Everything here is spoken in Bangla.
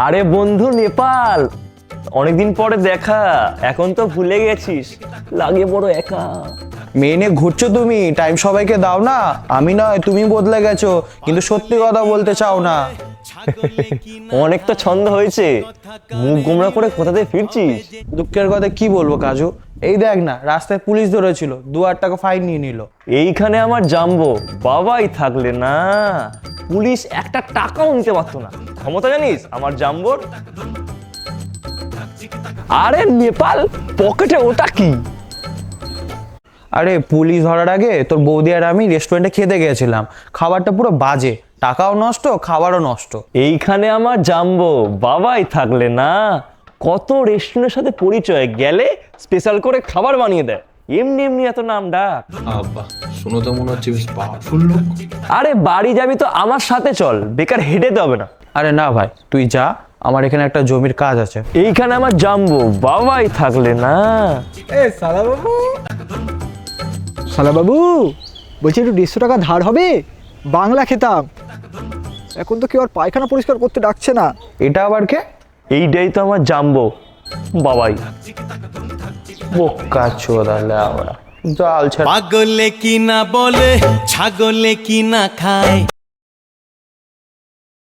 আরে বন্ধু নেপাল, অনেকদিন পরে দেখা, এখন তো ভুলে গেছিস, লাগে বড় একা। মেয়ে নিয়ে ঘুরছো তুমি, টাইম সবাইকে দাও না। আমি নয় তুমি বদলে গেছো, কিন্তু সত্যি কথা বলতে চাও না। অনেক তো ছন্দ হয়েছে, মুখ গোমড়া করে কোথাতে ফিরছিস? দুঃখের কথা কি বলবো কাজু, এই দেখ না রাস্তায় পুলিশ ধরেছিল, 2,000 টাকা ফাইন নিয়ে নিল। এইখানে আমার জাম্বো বাবাই থাকলে না, পুলিশ একটা টাকাও নিতে পারতো না। ক্ষমতা জানিস আমার জাম্বোর? আরে নেপাল, পকেটে ওটা কি? আরে পুলিশ ধরার আগে তোর বৌদি আর আমি রেস্টুরেন্টে খেতে গেছিলাম, খাবারটা পুরো বাজে, টাকাও নষ্ট খাবারও নষ্ট। এইখানে আমার জাম্বো বাবাই থাকলে না, কত রেস্টুরেন্টের সাথে পরিচয়, গেলে স্পেশাল করে খাবার বানিয়ে দেয়, এমনি এমনি এত নাম ডাক। আব্বা শুনো তো মনে হচ্ছে বেশ পাওয়ারফুল লোক। আরে বাড়ি যাবি তো আমার সাথে চল, বেকার হেঁটে যেতে হবে না। আরে না ভাই তুই যা, আমার এখানে একটা জমির কাজ আছে। এইখানে আমার জাম্বো বাবাই থাকলে না। শালা বাবু, বলছি একটু 150 টাকা ধার হবে? বাংলা খেতাম, এখন তো কেউ আর পায়খানা পরিষ্কার করতে ডাকছে না। এটা আবার কে? এইটাই তো আমার জাম্বো বাবাই। বোকা চোদালে আমরা জাল ছাড়া। পাগলে কি না বলে, ছাগলে কি না খায়।